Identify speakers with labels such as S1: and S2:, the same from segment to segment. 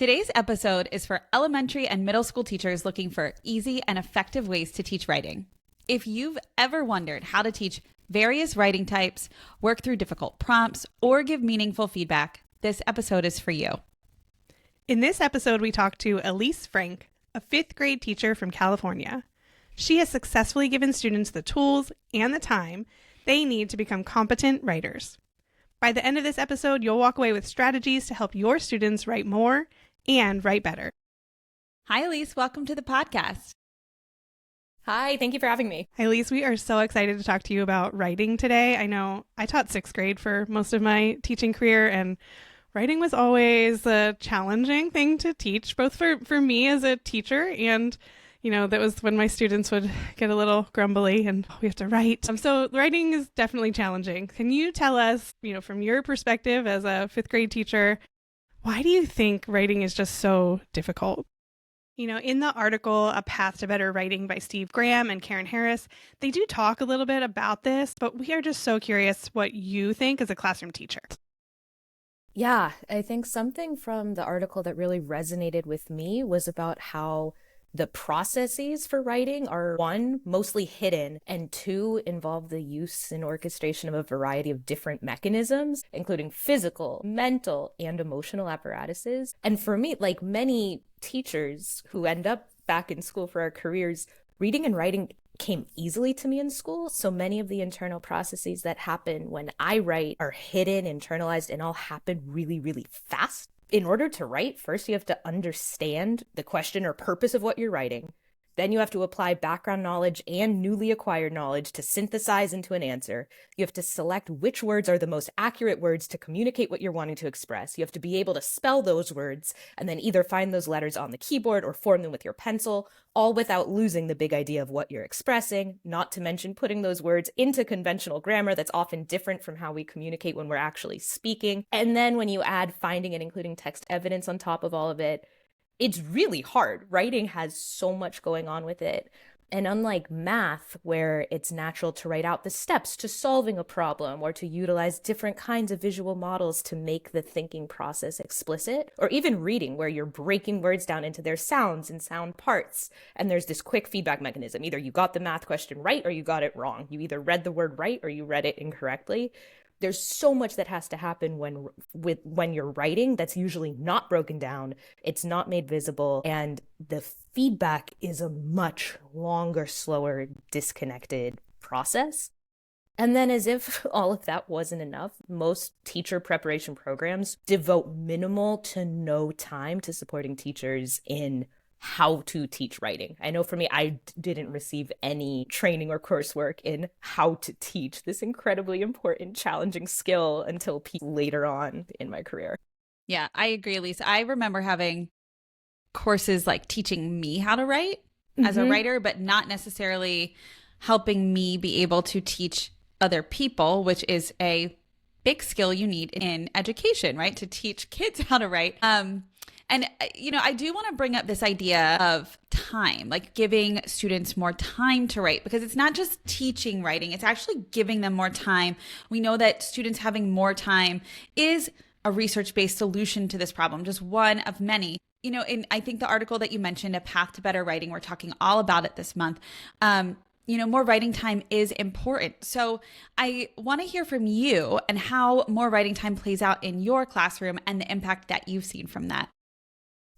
S1: Today's episode is for elementary and middle school teachers looking for easy and effective ways to teach writing. If you've ever wondered how to teach various writing types, work through difficult prompts, or give meaningful feedback, this episode is for you.
S2: In this episode, we talk to Elise Frank, a fifth grade teacher from California. She has successfully given students the tools and the time they need to become competent writers. By the end of this episode, you'll walk away with strategies to help your students write more and write better.
S1: Hi, Elise. Welcome to the podcast.
S3: Hi, thank you for having me.
S2: Hi, Elise. We are so excited to talk to you about writing today. I know I taught sixth grade for most of my teaching career, and writing was always a challenging thing to teach, both for me as a teacher and that was when my students would get a little grumbly and we have to write. So writing is definitely challenging. Can you tell us, from your perspective as a fifth grade teacher, why do you think writing is just so difficult? In the article, A Path to Better Writing by Steve Graham and Karen Harris, they do talk a little bit about this, but we are just so curious what you think as a classroom teacher.
S3: Yeah, I think something from the article that really resonated with me was about how the processes for writing are, one, mostly hidden, and two, involve the use and orchestration of a variety of different mechanisms, including physical, mental, and emotional apparatuses. And for me, like many teachers who end up back in school for our careers, reading and writing came easily to me in school. So many of the internal processes that happen when I write are hidden, internalized, and all happen really, really fast. In order to write, first you have to understand the question or purpose of what you're writing. Then you have to apply background knowledge and newly acquired knowledge to synthesize into an answer. You have to select which words are the most accurate words to communicate what you're wanting to express. You have to be able to spell those words and then either find those letters on the keyboard or form them with your pencil, all without losing the big idea of what you're expressing, not to mention putting those words into conventional grammar that's often different from how we communicate when we're actually speaking. And then when you add finding and including text evidence on top of all of it, it's really hard. Writing has so much going on with it. And unlike math, where it's natural to write out the steps to solving a problem or to utilize different kinds of visual models to make the thinking process explicit, or even reading, where you're breaking words down into their sounds and sound parts, and there's this quick feedback mechanism. Either you got the math question right or you got it wrong. You either read the word right or you read it incorrectly. There's so much that has to happen when you're writing that's usually not broken down, it's not made visible, and the feedback is a much longer, slower, disconnected process. And then, as if all of that wasn't enough, most teacher preparation programs devote minimal to no time to supporting teachers in how to teach writing. I know for me, I didn't receive any training or coursework in how to teach this incredibly important, challenging skill until later on in my career.
S1: Yeah, I agree, Elise. I remember having courses like teaching me how to write as a writer, but not necessarily helping me be able to teach other people, which is a big skill you need in education, right? To teach kids how to write. And, I do want to bring up this idea of time, like giving students more time to write, because it's not just teaching writing, it's actually giving them more time. We know that students having more time is a research-based solution to this problem, just one of many. And I think the article that you mentioned, A Path to Better Writing, we're talking all about it this month. More writing time is important. So I want to hear from you and how more writing time plays out in your classroom and the impact that you've seen from that.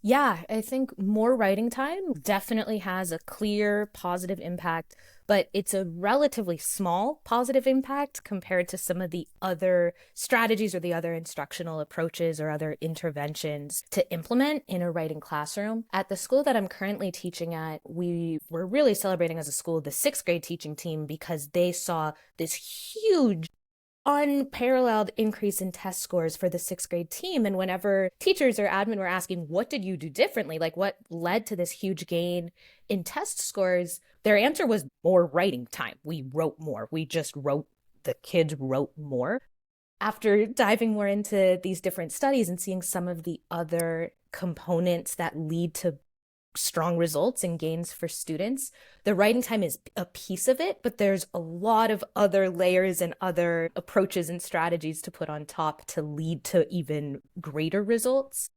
S3: Yeah, I think more writing time definitely has a clear positive impact, but it's a relatively small positive impact compared to some of the other strategies or the other instructional approaches or other interventions to implement in a writing classroom. At the school that I'm currently teaching at, we were really celebrating as a school the sixth grade teaching team because they saw this huge unparalleled increase in test scores for the sixth grade team. And whenever teachers or admin were asking, what did you do differently? Like what led to this huge gain in test scores? Their answer was more writing time. We wrote more. We just wrote, the kids wrote more. After diving more into these different studies and seeing some of the other components that lead to strong results and gains for students, the writing time is a piece of it, but there's a lot of other layers and other approaches and strategies to put on top to lead to even greater results.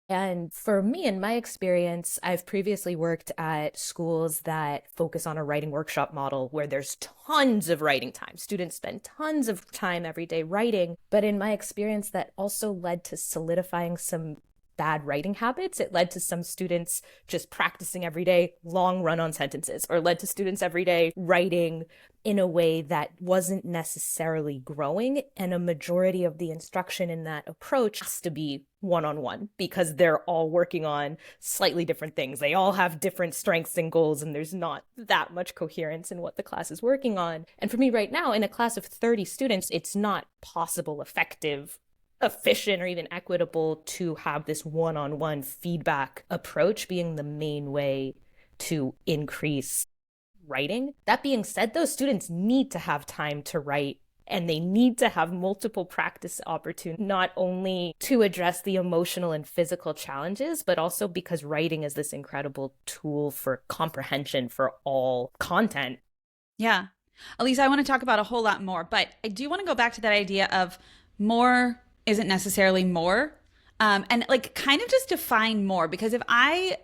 S3: And for me, in my experience, I've previously worked at schools that focus on a writing workshop model where there's tons of writing time. Students spend tons of time every day writing. But in my experience, that also led to solidifying some bad writing habits. It led to some students just practicing every day long run-on sentences, or led to students every day writing in a way that wasn't necessarily growing. And a majority of the instruction in that approach has to be one-on-one because they're all working on slightly different things. They all have different strengths and goals, and there's not that much coherence in what the class is working on. And for me right now, in a class of 30 students, it's not possible, effective, efficient, or even equitable to have this one-on-one feedback approach being the main way to increase writing. That being said, those students need to have time to write, and they need to have multiple practice opportunities, not only to address the emotional and physical challenges, but also because writing is this incredible tool for comprehension for all content.
S1: Yeah. Elise, I want to talk about a whole lot more, but I do want to go back to that idea of more isn't necessarily more. And like kind of just define more, because if I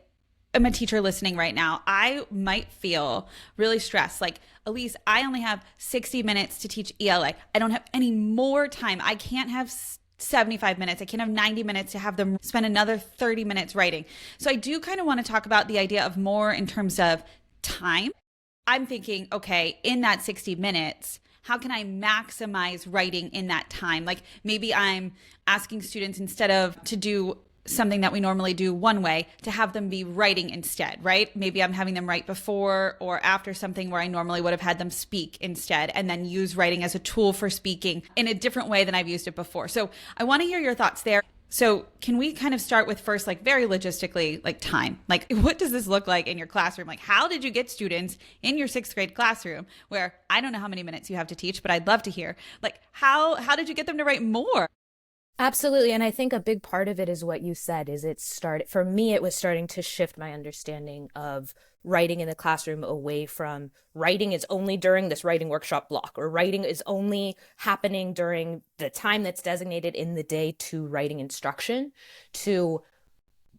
S1: am a teacher listening right now, I might feel really stressed. Like, Elise, I only have 60 minutes to teach ELA. I don't have any more time. I can't have 75 minutes. I can't have 90 minutes to have them spend another 30 minutes writing. So I do kind of want to talk about the idea of more in terms of time. I'm thinking, okay, in that 60 minutes, how can I maximize writing in that time? Like maybe I'm asking students, instead of to do something that we normally do one way, to have them be writing instead, right? Maybe I'm having them write before or after something where I normally would have had them speak instead, and then use writing as a tool for speaking in a different way than I've used it before. So I want to hear your thoughts there. So can we kind of start with first, like very logistically, like time? Like what does this look like in your classroom? Like how did you get students in your 6th grade classroom, where I don't know how many minutes you have to teach, but I'd love to hear, like how did you get them to write more?
S3: Absolutely. And I think a big part of it is what you said, is for me, it was starting to shift my understanding of writing in the classroom away from writing is only during this writing workshop block, or writing is only happening during the time that's designated in the day to writing instruction, to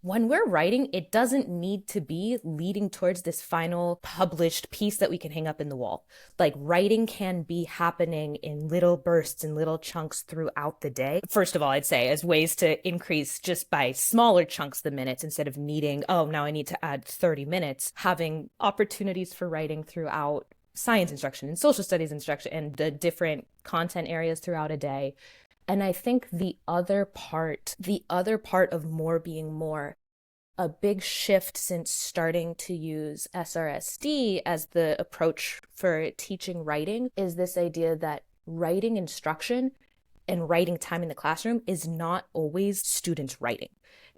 S3: when we're writing, it doesn't need to be leading towards this final published piece that we can hang up in the wall. Like writing can be happening in little bursts and little chunks throughout the day. First of all, I'd say as ways to increase just by smaller chunks the minutes, instead of needing, oh, now I need to add 30 minutes, having opportunities for writing throughout science instruction and social studies instruction and the different content areas throughout a day. And I think the other part of more being more, a big shift since starting to use SRSD as the approach for teaching writing, is this idea that writing instruction and writing time in the classroom is not always students writing.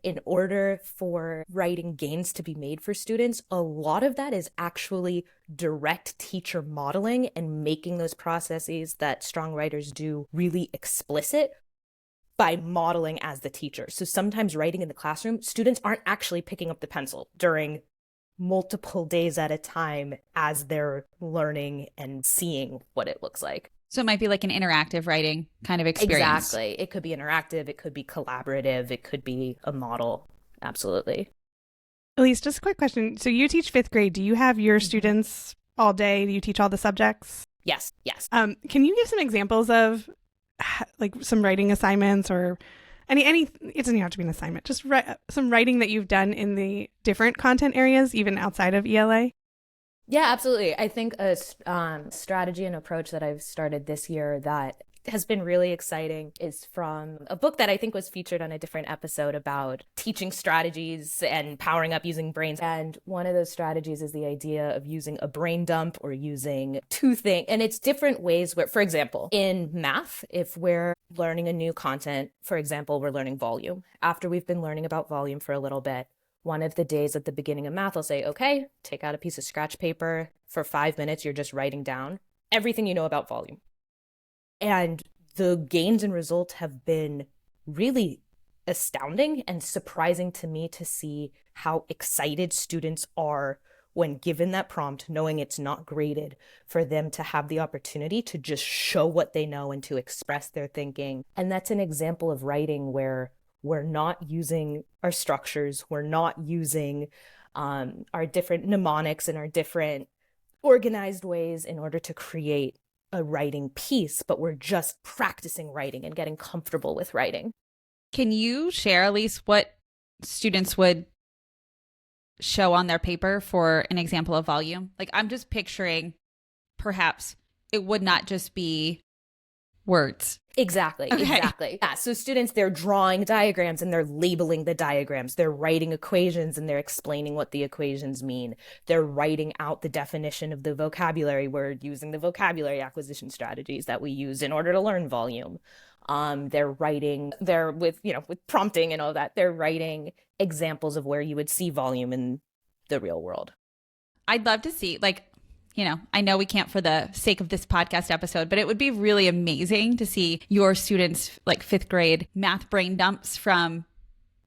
S3: In order for writing gains to be made for students, a lot of that is actually direct teacher modeling and making those processes that strong writers do really explicit by modeling as the teacher. So sometimes writing in the classroom, students aren't actually picking up the pencil during multiple days at a time as they're learning and seeing what it looks like.
S1: So it might be like an interactive writing kind of experience.
S3: Exactly. It could be interactive. It could be collaborative. It could be a model. Absolutely.
S2: Elise, just a quick question. So you teach 5th grade. Do you have your students all day? Do you teach all the subjects?
S3: Yes. Yes.
S2: Can you give some examples of like some writing assignments, or any it doesn't have to be an assignment, just some writing that you've done in the different content areas, even outside of ELA?
S3: Yeah, absolutely. I think a strategy and approach that I've started this year that has been really exciting is from a book that I think was featured on a different episode about teaching strategies and powering up using brains. And one of those strategies is the idea of using a brain dump, or using two things. And it's different ways where, for example, in math, if we're learning a new content, for example, we're learning volume. After we've been learning about volume for a little bit, one of the days at the beginning of math, I'll say, okay, take out a piece of scratch paper. For 5 minutes, you're just writing down everything you know about volume. And the gains and results have been really astounding and surprising to me, to see how excited students are when given that prompt, knowing it's not graded, for them to have the opportunity to just show what they know and to express their thinking. And that's an example of writing where we're not using our structures, we're not using our different mnemonics and our different organized ways in order to create a writing piece, but we're just practicing writing and getting comfortable with writing.
S1: Can you share, Elise, what students would show on their paper for an example of volume? Like, I'm just picturing perhaps it would not just be words.
S3: Exactly.
S1: Okay.
S3: Exactly. Yeah. So students, they're drawing diagrams and they're labeling the diagrams. They're writing equations and they're explaining what the equations mean. They're writing out the definition of the vocabulary word using the vocabulary acquisition strategies that we use in order to learn volume. They're with prompting and all that. They're writing examples of where you would see volume in the real world.
S1: I'd love to see, I know we can't for the sake of this podcast episode, but it would be really amazing to see your students, like 5th grade math brain dumps from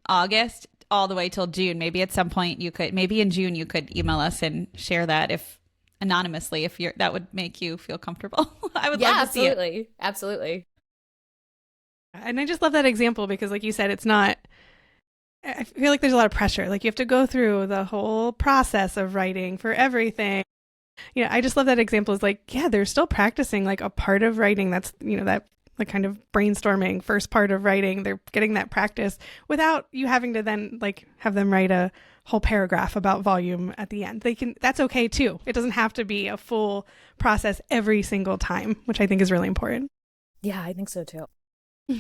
S1: August all the way till June. Maybe at some point maybe in June you could email us and share that anonymously, if that would make you feel comfortable. I would love to see it.
S3: Absolutely.
S2: And I just love that example because, like you said, I feel like there's a lot of pressure. Like, you have to go through the whole process of writing for everything. I just love that example. Is like, yeah, they're still practicing like a part of writing. That's, that like kind of brainstorming first part of writing. They're getting that practice without you having to then like have them write a whole paragraph about volume at the end. That's okay too. It doesn't have to be a full process every single time, which I think is really important.
S3: Yeah, I think so too.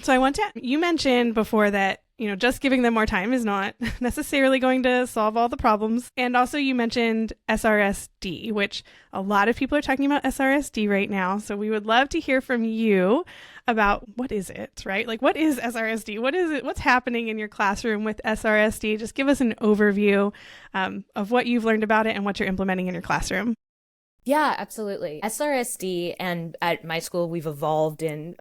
S2: So you mentioned before that, just giving them more time is not necessarily going to solve all the problems. And also you mentioned SRSD, which a lot of people are talking about SRSD right now. So we would love to hear from you about what is it, right? Like, what is SRSD? What is it? What's happening in your classroom with SRSD? Just give us an overview of what you've learned about it and what you're implementing in your classroom.
S3: Yeah, absolutely. SRSD, and at my school, we've evolved in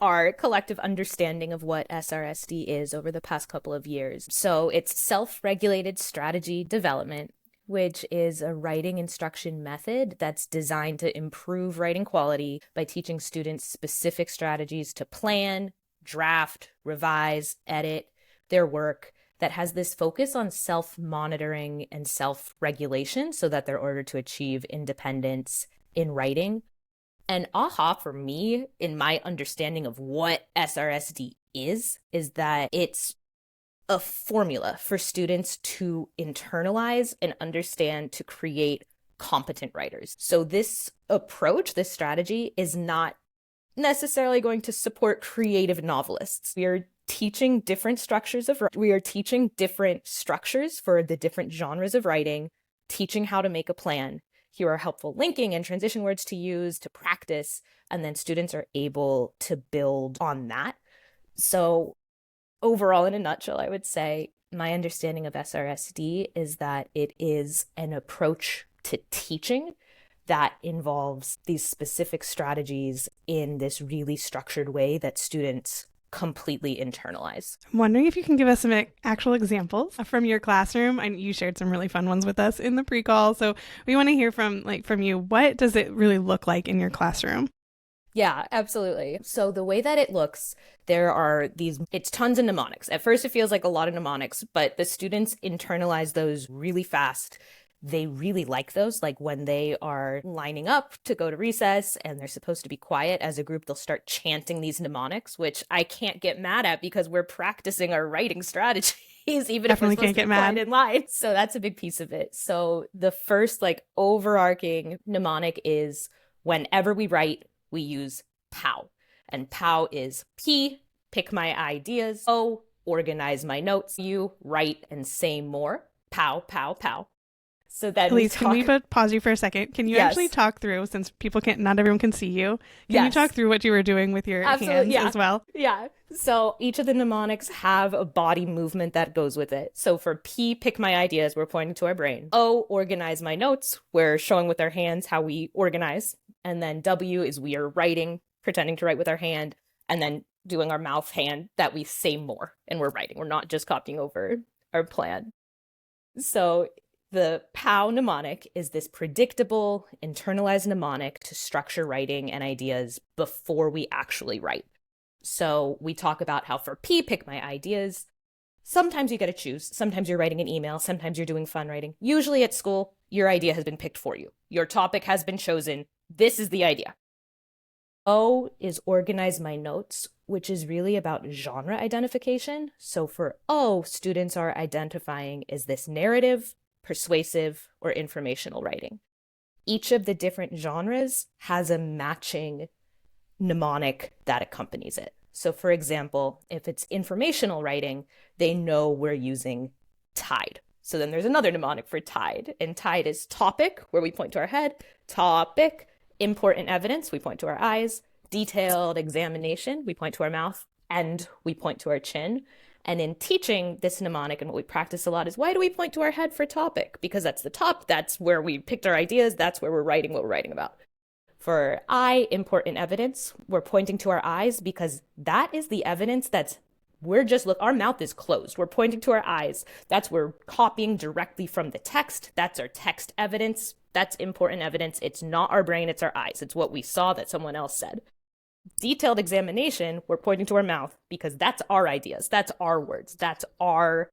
S3: our collective understanding of what SRSD is over the past couple of years. So it's self-regulated strategy development, which is a writing instruction method that's designed to improve writing quality by teaching students specific strategies to plan, draft, revise, edit their work, that has this focus on self-monitoring and self-regulation so that they're ordered to achieve independence in writing. And aha for me, in my understanding of what SRSD is that it's a formula for students to internalize and understand to create competent writers. So this approach, this strategy, is not necessarily going to support creative novelists. We are teaching different structures for the different genres of writing, teaching how to make a plan. Here are helpful linking and transition words to use to practice, and then students are able to build on that. So overall, in a nutshell, I would say my understanding of SRSD is that it is an approach to teaching that involves these specific strategies in this really structured way that students completely internalize.
S2: I'm wondering if you can give us some actual examples from your classroom. And you shared some really fun ones with us in the pre-call. So we want to hear from you. What does it really look like in your classroom?
S3: Yeah, absolutely. So the way that it looks, it's tons of mnemonics. At first, it feels like a lot of mnemonics, but the students internalize those really fast. They really like those. Like when they are lining up to go to recess and they're supposed to be quiet as a group, they'll start chanting these mnemonics, which I can't get mad at because we're practicing our writing strategies, even if we're supposed to be quiet in line. So that's a big piece of it. So the first overarching mnemonic is whenever we write, we use POW. And POW is P, pick my ideas. O, organize my notes. U, write and say more. POW, POW, POW. So then
S2: Elise, can we pause you for a second? Can you actually talk through, since not everyone can see you, can you talk through what you were doing with your hands as well?
S3: Yeah. So each of the mnemonics have a body movement that goes with it. So for P, pick my ideas, we're pointing to our brain. O, organize my notes, we're showing with our hands how we organize. And then W is we are writing, pretending to write with our hand, and then doing our mouth hand that we say more and we're writing. We're not just copying over our plan. So the POW mnemonic is this predictable, internalized mnemonic to structure writing and ideas before we actually write. So we talk about how for P, pick my ideas. Sometimes you get to choose. Sometimes you're writing an email. Sometimes you're doing fun writing. Usually at school, your idea has been picked for you. Your topic has been chosen. This is the idea. O is organize my notes, which is really about genre identification. So for O, students are identifying, is this narrative, persuasive, or informational writing? Each of the different genres has a matching mnemonic that accompanies it. So for example, if it's informational writing, they know we're using TIDE. So then there's another mnemonic for TIDE, and TIDE is topic, where we point to our head, topic, important evidence, we point to our eyes, detailed examination, we point to our mouth, and we point to our chin. And in teaching this mnemonic, and what we practice a lot is, why do we point to our head for topic? Because that's the top, that's where we picked our ideas, that's where we're writing what we're writing about. For eye, important evidence, we're pointing to our eyes because that is the evidence that's, our mouth is closed. We're pointing to our eyes. That's we're copying directly from the text. That's our text evidence. That's important evidence. It's not our brain, it's our eyes. It's what we saw that someone else said. Detailed examination, we're pointing to our mouth because that's our ideas. That's our words. That's our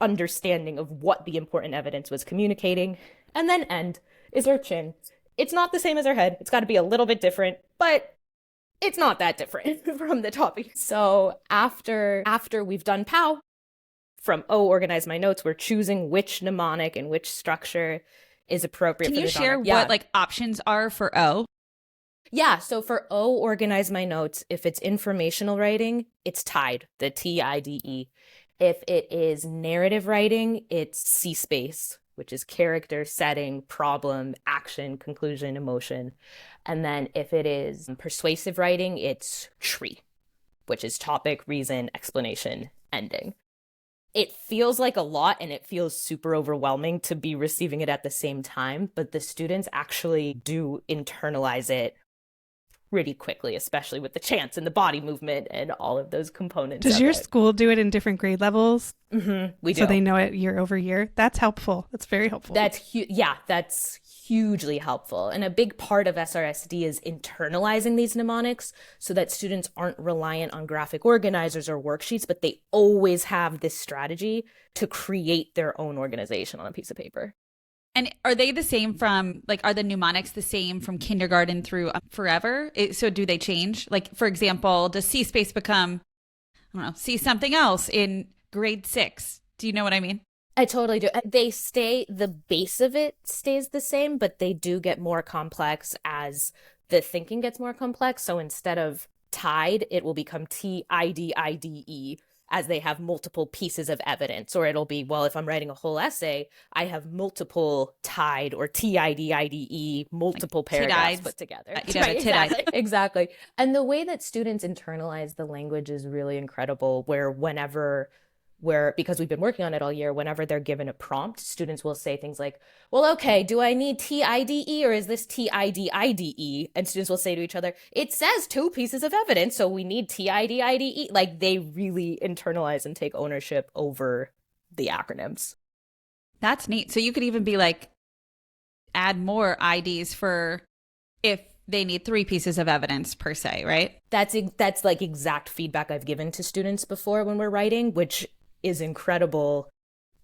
S3: understanding of what the important evidence was communicating. And then end is our chin. It's not the same as our head. It's got to be a little bit different, but it's not that different from the topic. So after we've done POW, from O, organize my notes, we're choosing which mnemonic and which structure is appropriate.
S1: Can
S3: for
S1: you
S3: the
S1: share
S3: genre.
S1: what like options are for O?
S3: Yeah, so for O, organize my notes, if it's informational writing, it's TIDE, the TIDE. If it is narrative writing, it's C space, which is character, setting, problem, action, conclusion, emotion. And then if it is persuasive writing, it's TREE, which is topic, reason, explanation, ending. It feels like a lot and it feels super overwhelming to be receiving it at the same time, but the students actually do internalize it pretty quickly, especially with the chants and the body movement and all of those components.
S2: Does your school do it in different grade levels?
S3: Mm-hmm, we do.
S2: So they know it year over year? That's helpful. That's very helpful.
S3: That's hugely helpful. And a big part of SRSD is internalizing these mnemonics so that students aren't reliant on graphic organizers or worksheets, but they always have this strategy to create their own organization on a piece of paper.
S1: And are they the same from, like, are the mnemonics the same from kindergarten through forever? So do they change? Like, for example, does C space become, I don't know, see something else in grade 6? Do you know what I mean?
S3: I totally do. The base of it stays the same, but they do get more complex as the thinking gets more complex. So instead of TIDE, it will become TIDIDE, as they have multiple pieces of evidence. Or it'll be, well, if I'm writing a whole essay, I have multiple TIDE or TIDIDE, multiple
S1: like
S3: paragraphs put together.
S1: Right,
S3: exactly. And the way that students internalize the language is really incredible, because we've been working on it all year, whenever they're given a prompt, students will say things like, well, okay, do I need TIDE or is this TIDIDE? And students will say to each other, it says 2 pieces of evidence, so we need TIDIDE. Like, they really internalize and take ownership over the acronyms.
S1: That's neat. So you could even be like, add more IDs for if they need 3 pieces of evidence per se, right?
S3: That's like exact feedback I've given to students before when we're writing, which is incredible.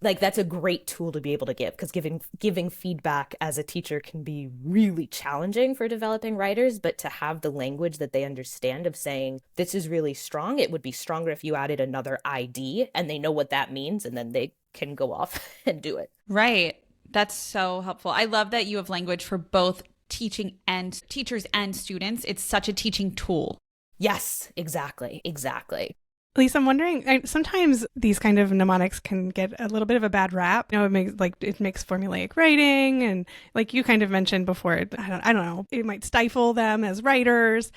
S3: Like, that's a great tool to be able to give, because giving feedback as a teacher can be really challenging for developing writers, but to have the language that they understand of saying, this is really strong, it would be stronger if you added another ID, and they know what that means, and then they can go off and do it.
S1: Right. That's so helpful. I love that you have language for both teachers and students. It's such a teaching tool.
S3: Yes, exactly.
S2: Elise, I'm wondering, sometimes these kind of mnemonics can get a little bit of a bad rap. You know, it makes formulaic writing, and like you kind of mentioned before, I don't know, it might stifle them as writers.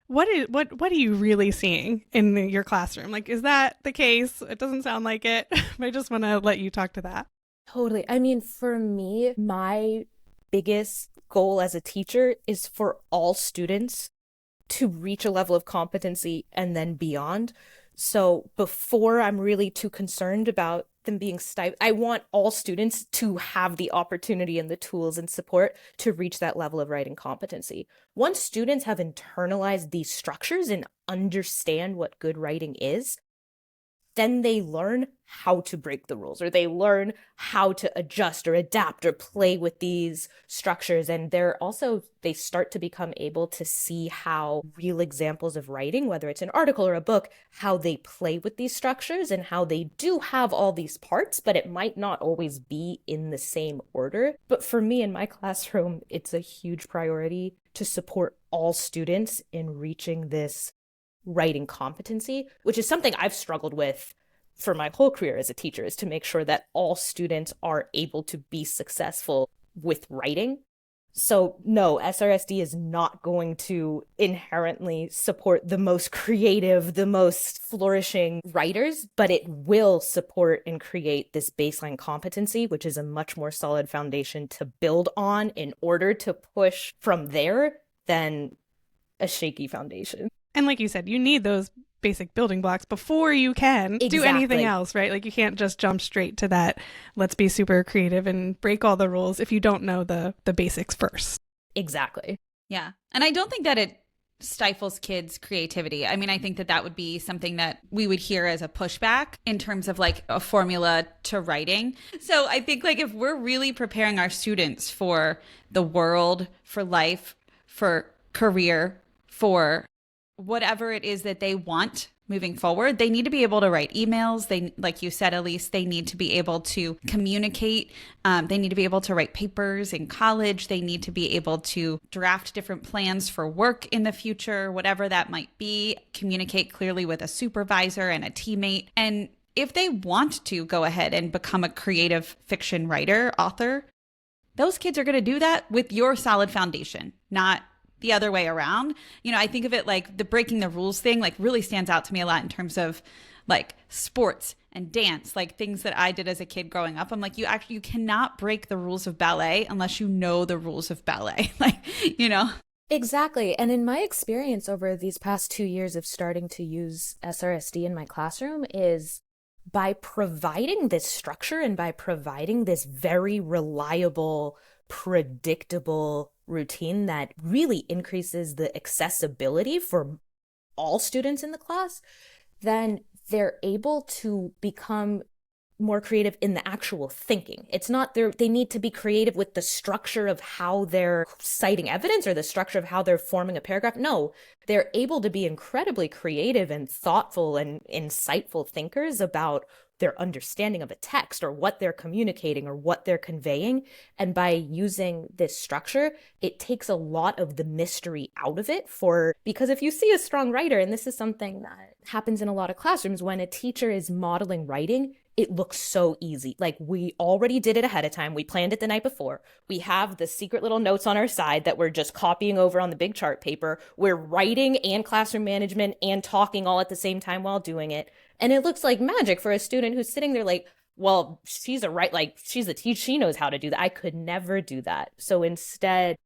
S2: What are you really seeing in your classroom? Like, is that the case? It doesn't sound like it. I just want to let you talk to that.
S3: Totally. I mean, for me, my biggest goal as a teacher is for all students to reach a level of competency and then beyond. So before I'm really too concerned about them being I want all students to have the opportunity and the tools and support to reach that level of writing competency. Once students have internalized these structures and understand what good writing is, then they learn how to break the rules, or they learn how to adjust or adapt or play with these structures. And they start to become able to see how real examples of writing, whether it's an article or a book, how they play with these structures and how they do have all these parts, but it might not always be in the same order. But for me in my classroom, it's a huge priority to support all students in reaching this writing competency, which is something I've struggled with for my whole career as a teacher, is to make sure that all students are able to be successful with writing. So no, SRSD is not going to inherently support the most creative, the most flourishing writers, but it will support and create this baseline competency, which is a much more solid foundation to build on in order to push from there than a shaky foundation.
S2: And like you said, you need those basic building blocks before you can do anything else, right? Like you can't just jump straight to that, let's be super creative and break all the rules if you don't know the basics first.
S3: Exactly.
S1: Yeah. And I don't think that it stifles kids' creativity. I mean, I think that would be something that we would hear as a pushback in terms of like a formula to writing. So I think like if we're really preparing our students for the world, for life, for career, for whatever it is that they want moving forward, they need to be able to write emails. They, like you said, Elise, they need to be able to communicate. They need to be able to write papers in college. They need to be able to draft different plans for work in the future, whatever that might be, communicate clearly with a supervisor and a teammate. And if they want to go ahead and become a creative fiction writer, author, those kids are going to do that with your solid foundation, not the other way around. You know, I think of it like the breaking the rules thing, like really stands out to me a lot in terms of like sports and dance, like things that I did as a kid growing up. I'm like, you cannot break the rules of ballet unless you know the rules of ballet. Like, you know?
S3: Exactly. And in my experience over these past 2 years of starting to use SRSD in my classroom is by providing this structure and by providing this very reliable, predictable routine that really increases the accessibility for all students in the class, then they're able to become more creative in the actual thinking. It's not they need to be creative with the structure of how they're citing evidence or the structure of how they're forming a paragraph. No, they're able to be incredibly creative and thoughtful and insightful thinkers about their understanding of a text or what they're communicating or what they're conveying. And by using this structure, it takes a lot of the mystery out of it because if you see a strong writer, and this is something that happens in a lot of classrooms, when a teacher is modeling writing, it looks so easy. Like we already did it ahead of time. We planned it the night before. We have the secret little notes on our side that we're just copying over on the big chart paper. We're writing and classroom management and talking all at the same time while doing it. And it looks like magic for a student who's sitting there like, well, she's a teacher. She knows how to do that. I could never do that. So instead,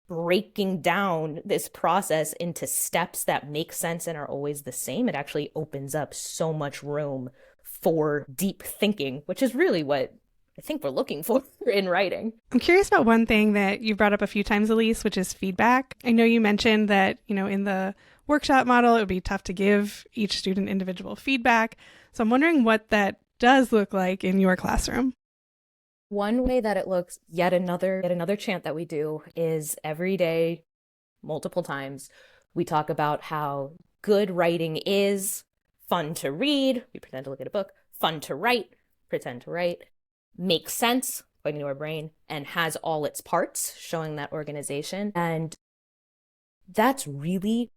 S3: breaking down this process into steps that make sense and are always the same, it actually opens up so much room for deep thinking, which is really what I think we're looking for in writing.
S2: I'm curious about one thing that you brought up a few times, Elise, which is feedback. I know you mentioned that, in the workshop model, it would be tough to give each student individual feedback. So I'm wondering what that does look like in your classroom.
S3: One way that it looks, yet another chant that we do is every day, multiple times, we talk about how good writing is fun to read, we pretend to look at a book, fun to write, pretend to write, makes sense, pointing to our brain, and has all its parts, showing that organization. And that's really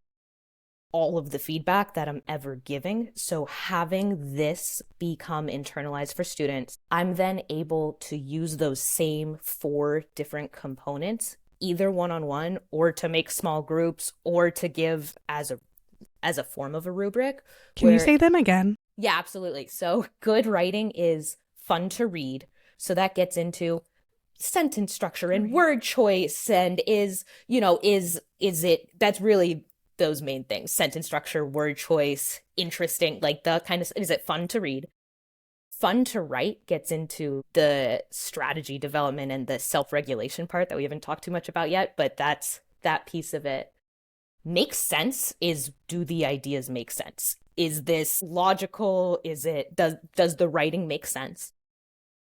S3: all of the feedback that I'm ever giving. So having this become internalized for students, I'm then able to use those same 4 different components, either one-on-one or to make small groups or to give as a form of a rubric.
S2: Can you say them again?
S3: Yeah, absolutely. So good writing is fun to read. So that gets into sentence structure and word choice and that's really those main things: sentence structure, word choice, interesting, like the kind of, is it fun to read? Fun to write gets into the strategy development and the self-regulation part that we haven't talked too much about yet, but that's that piece of it. Makes sense is, do the ideas make sense? Is this logical? Does the writing make sense?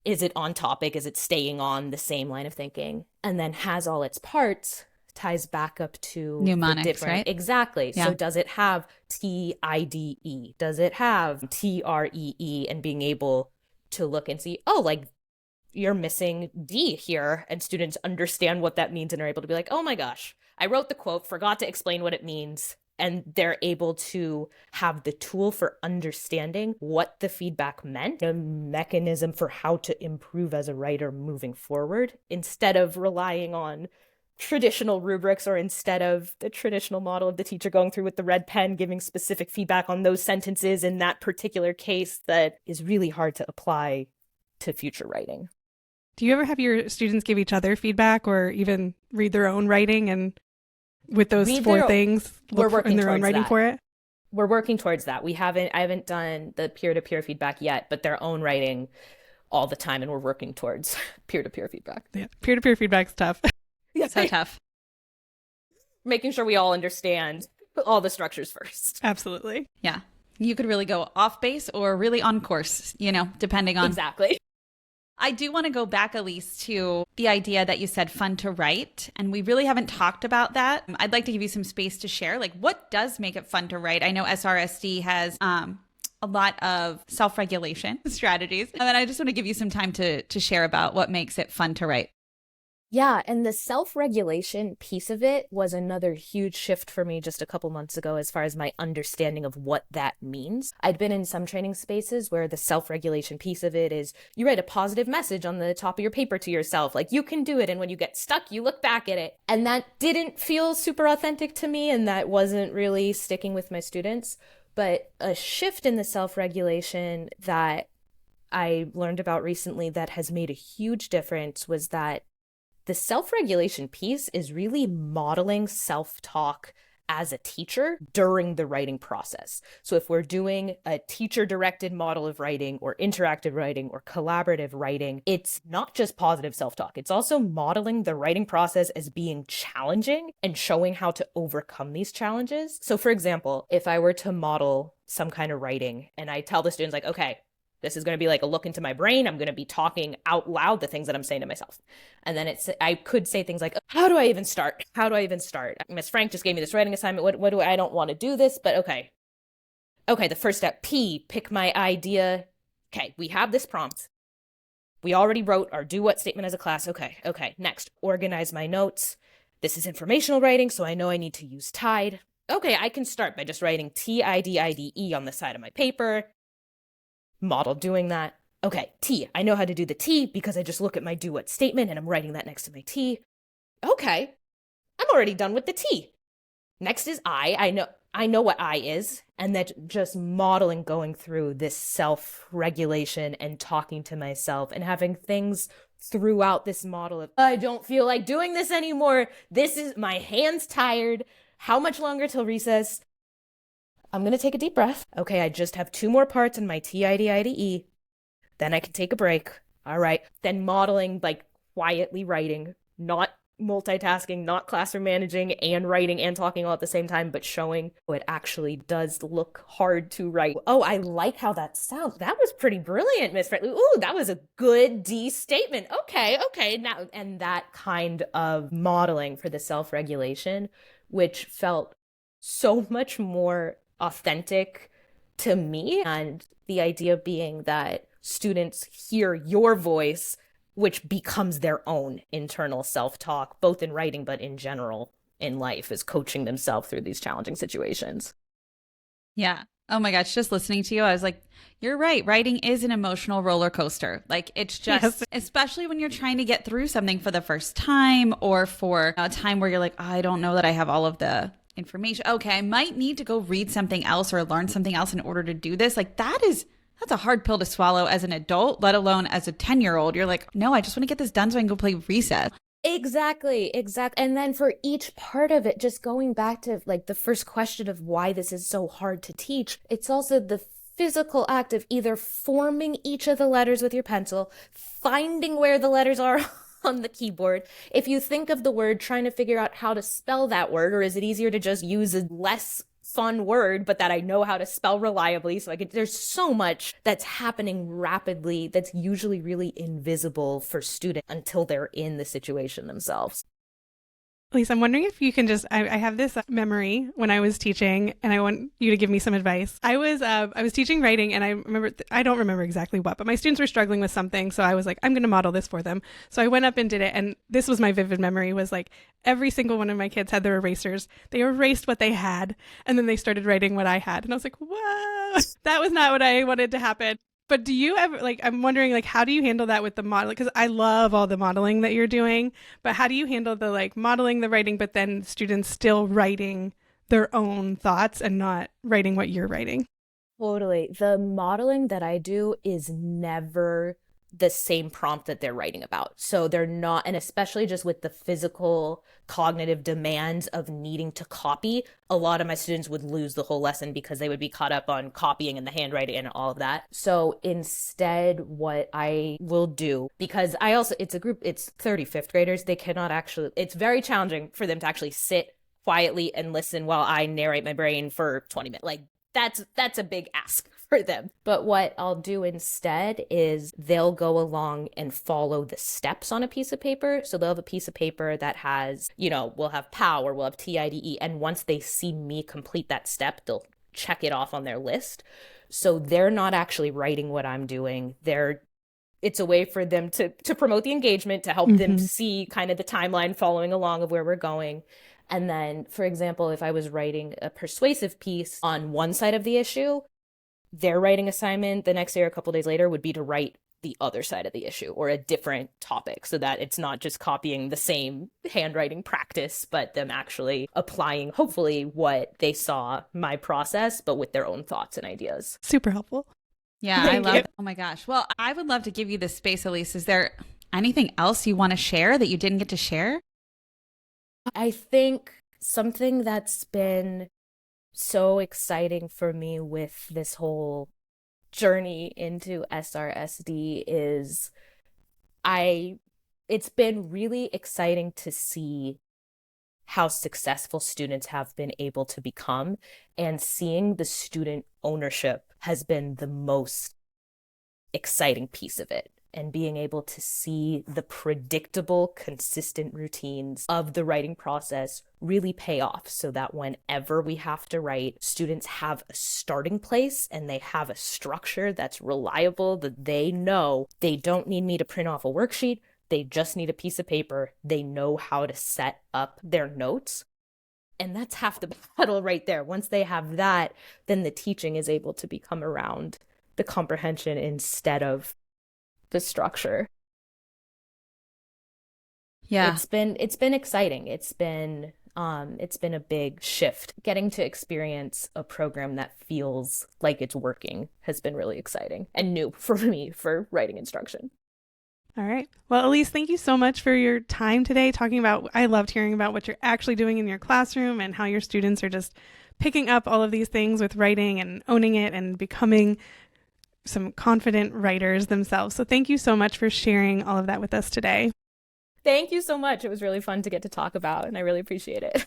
S3: Is it on topic? Is it staying on the same line of thinking? And then has all its parts ties back up to
S1: mnemonics, right?
S3: Exactly.
S1: Yeah.
S3: So does it have TIDE? Does it have TREE? And being able to look and see, oh, like you're missing D here, and students understand what that means and are able to be like, oh my gosh, I wrote the quote, forgot to explain what it means. And they're able to have the tool for understanding what the feedback meant, a mechanism for how to improve as a writer moving forward, instead of relying on traditional rubrics, or instead of the traditional model of the teacher going through with the red pen, giving specific feedback on those sentences in that particular case that is really hard to apply to future writing.
S2: Do you ever have your students give each other feedback or even read their own writing, and with those four things, look in their own writing for it?
S3: We're working towards that. I haven't done the peer-to-peer feedback yet, but their own writing all the time, and we're working towards peer-to-peer feedback.
S2: Yeah, peer-to-peer feedback's tough.
S3: Yeah.
S1: So tough.
S3: Making sure we all understand all the structures first.
S2: Absolutely.
S1: Yeah. You could really go off base or really on course, depending on.
S3: Exactly.
S1: I do want to go back, Elise, to the idea that you said fun to write, and we really haven't talked about that. I'd like to give you some space to share, like, what does make it fun to write? I know SRSD has a lot of self-regulation strategies, and then I just want to give you some time to share about what makes it fun to write.
S3: Yeah, and the self-regulation piece of it was another huge shift for me just a couple months ago as far as my understanding of what that means. I'd been in some training spaces where the self-regulation piece of it is you write a positive message on the top of your paper to yourself, like you can do it, and when you get stuck, you look back at it. And that didn't feel super authentic to me, and that wasn't really sticking with my students. But a shift in the self-regulation that I learned about recently that has made a huge difference was that the self-regulation piece is really modeling self-talk as a teacher during the writing process. So if we're doing a teacher-directed model of writing or interactive writing or collaborative writing, it's not just positive self-talk. It's also modeling the writing process as being challenging and showing how to overcome these challenges. So for example, if I were to model some kind of writing and I tell the students like, okay, this is going to be like a look into my brain. I'm going to be talking out loud the things that I'm saying to myself. And then I could say things like, how do I even start? How do I even start? Miss Frank just gave me this writing assignment. What do I don't want to do this, but okay. Okay, the first step, P, pick my idea. Okay, we have this prompt. We already wrote our do what statement as a class. Okay. Next, organize my notes. This is informational writing, so I know I need to use TIDE. Okay, I can start by just writing TIDIDE on the side of my paper. Model doing that. Okay, T. I know how to do the T because I just look at my do what statement and I'm writing that next to my T. Okay, I'm already done with the T. Next is I. I know what I is, and that just modeling going through this self-regulation and talking to myself and having things throughout this model of I don't feel like doing this anymore. This is my hands tired. How much longer till recess? I'm going to take a deep breath. Okay, I just have 2 more parts in my TIDIDE. Then I can take a break. All right. Then modeling, like quietly writing, not multitasking, not classroom managing and writing and talking all at the same time, but showing it actually does look hard to write. Oh, I like how that sounds. That was pretty brilliant, Miss Frank. Ooh, that was a good D statement. Okay. Now, and that kind of modeling for the self-regulation, which felt so much more authentic to me, and the idea being that students hear your voice, which becomes their own internal self-talk, both in writing but in general in life, is coaching themselves through these challenging situations.
S1: Yeah. Oh my gosh, just listening to you, I was like, you're right. Writing is an emotional roller coaster. Like it's just, yes. Especially when you're trying to get through something for the first time, or for a time where you're like, I don't know that I have all of the information. Okay, I might need to go read something else or learn something else in order to do this. Like that's a hard pill to swallow as an adult, let alone as a 10-year-old. You're like, no, I just want to get this done so I can go play recess.
S3: Exactly. And then for each part of it, just going back to like the first question of why this is so hard to teach, it's also the physical act of either forming each of the letters with your pencil, finding where the letters are on the keyboard. If you think of the word, trying to figure out how to spell that word, or is it easier to just use a less fun word, but that I know how to spell reliably, so there's so much that's happening rapidly that's usually really invisible for students until they're in the situation themselves.
S2: Elise, I'm wondering if you can just, I have this memory when I was teaching, and I want you to give me some advice. I was teaching writing, and I remember, I don't remember exactly what, but my students were struggling with something. So I was like, I'm going to model this for them. So I went up and did it. And this was my vivid memory, was like every single one of my kids had their erasers. They erased what they had, and then they started writing what I had. And I was like, whoa, that was not what I wanted to happen. But do you ever, like, I'm wondering, like, how do you handle that with the modeling? Because I love all the modeling that you're doing, but how do you handle the, like, modeling the writing, but then students still writing their own thoughts and not writing what you're writing?
S3: Totally. The modeling that I do is never the same prompt that they're writing about. So they're not, and especially just with the physical cognitive demands of needing to copy, a lot of my students would lose the whole lesson because they would be caught up on copying and the handwriting and all of that. So instead, what I will do, because it's a group, it's 35th graders, they cannot actually, it's very challenging for them to actually sit quietly and listen while I narrate my brain for 20 minutes. Like, that's a big ask for them. But what I'll do instead is they'll go along and follow the steps on a piece of paper. So they'll have a piece of paper that has, we'll have POW or we'll have TIDE. And once they see me complete that step, they'll check it off on their list. So they're not actually writing what I'm doing. It's a way for them to promote the engagement, to help them see kind of the timeline following along of where we're going. And then, for example, if I was writing a persuasive piece on one side of the issue, their writing assignment the next day or a couple days later would be to write the other side of the issue or a different topic, so that it's not just copying the same handwriting practice, but them actually applying, hopefully, what they saw my process, but with their own thoughts and ideas.
S2: Super helpful.
S1: Yeah, I love it. Oh my gosh. Well, I would love to give you this space, Elise. Is there anything else you want to share that you didn't get to share?
S3: I think something that's been so exciting for me with this whole journey into SRSD is it's been really exciting to see how successful students have been able to become, and seeing the student ownership has been the most exciting piece of it. And being able to see the predictable, consistent routines of the writing process really pay off, so that whenever we have to write, students have a starting place and they have a structure that's reliable, that they know they don't need me to print off a worksheet. They just need a piece of paper. They know how to set up their notes. And that's half the battle right there. Once they have that, then the teaching is able to become around the comprehension instead of the structure.
S1: Yeah.
S3: It's been exciting. It's been a big shift. Getting to experience a program that feels like it's working has been really exciting and new for me for writing instruction.
S2: All right. Well, Elise, thank you so much for your time today talking about, I loved hearing about what you're actually doing in your classroom and how your students are just picking up all of these things with writing and owning it and becoming some confident writers themselves. So thank you so much for sharing all of that with us today.
S3: Thank you so much. It was really fun to get to talk about, and I really appreciate it.